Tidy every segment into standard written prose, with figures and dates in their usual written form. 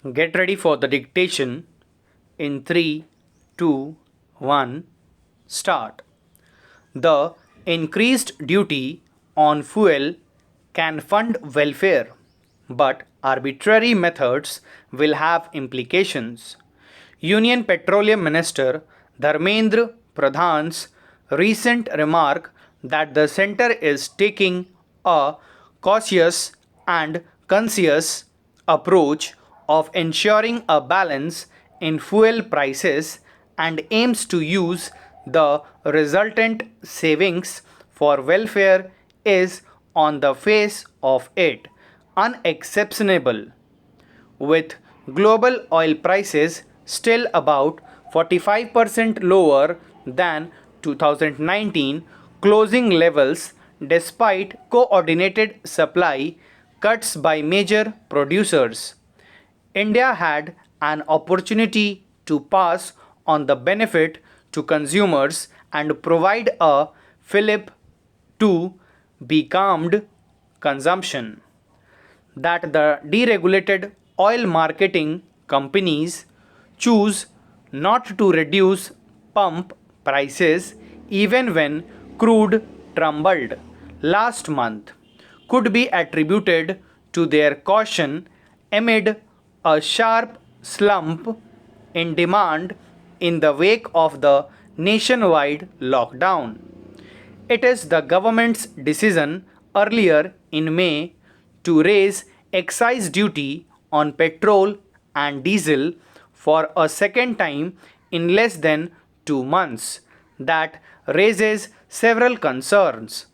Get ready for the dictation in 3, 2, 1, start. The increased duty on fuel can fund welfare, but arbitrary methods will have implications. Union Petroleum Minister Dharmendra Pradhan's recent remark that the centre is taking a cautious and conscious approach of ensuring a balance in fuel prices and aims to use the resultant savings for welfare is, on the face of it, unexceptionable. With global oil prices still about 45% lower than 2019 closing levels despite coordinated supply cuts by major producers. India had an opportunity to pass on the benefit to consumers and provide a fillip to be calmed consumption that the deregulated oil marketing companies choose not to reduce pump prices even when crude tumbled last month could be attributed to their caution amid a sharp slump in demand in the wake of the nationwide lockdown. It is the government's decision earlier in May to raise excise duty on petrol and diesel for a second time in less than 2 months that raises several concerns.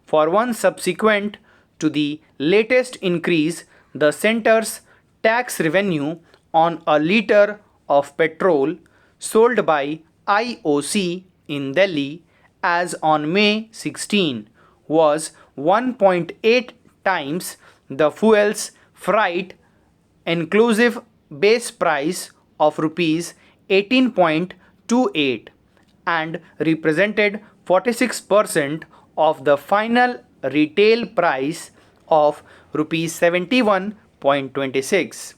For one, subsequent to the latest increase, the centre's tax revenue on a litre of petrol sold by IOC in Delhi as on May 16 was 1.8 times the fuel's freight inclusive base price of rupees 18.28 and represented 46% of the final retail price of rupees 71.26.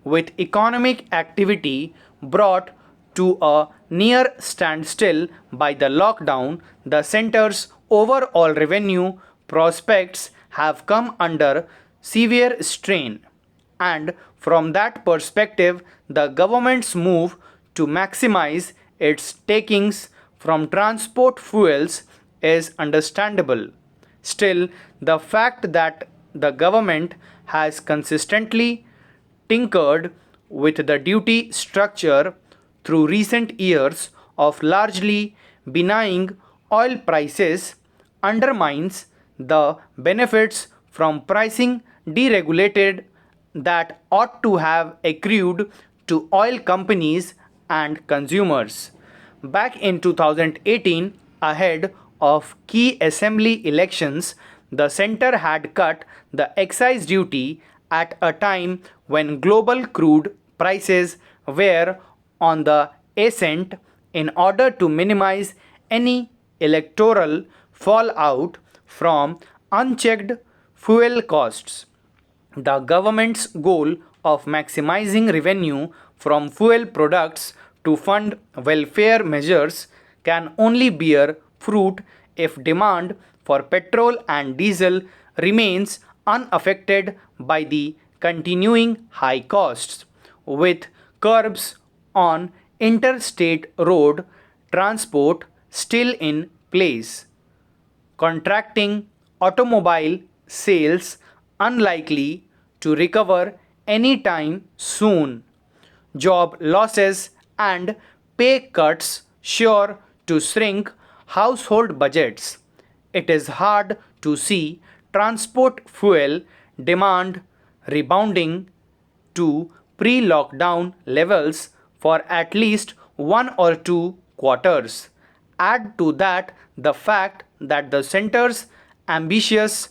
With economic activity brought to a near standstill by the lockdown, the centre's overall revenue prospects have come under severe strain. And from that perspective, the government's move to maximize its takings from transport fuels is understandable. Still, the fact that the government has consistently tinkered with the duty structure through recent years of largely benign oil prices undermines the benefits from pricing deregulated that ought to have accrued to oil companies and consumers. Back in 2018, ahead of key assembly elections, the centre had cut the excise duty at a time when global crude prices were on the ascent in order to minimize any electoral fallout from unchecked fuel costs. The government's goal of maximizing revenue from fuel products to fund welfare measures can only bear fruit if demand for petrol and diesel remains unaffected by the continuing high costs, with curbs on interstate road transport still in place. Contracting automobile sales unlikely to recover anytime soon. Job losses and pay cuts sure to shrink household budgets. It is hard to see transport fuel demand rebounding to pre lockdown levels for at least 1 or 2 quarters. Add to that the fact that the centre's ambitious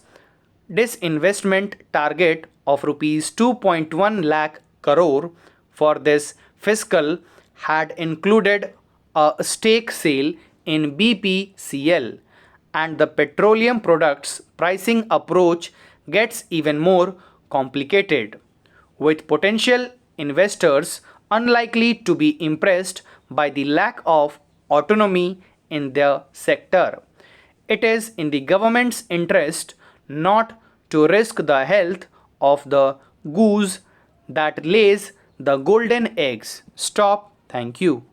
disinvestment target of rupees 2.1 lakh crore for this fiscal had included a stake sale in BPCL, and the petroleum products pricing approach gets even more complicated with potential investors unlikely to be impressed by the lack of autonomy in their sector. It is in the government's interest not to risk the health of the goose that lays the golden eggs. Stop. Thank you.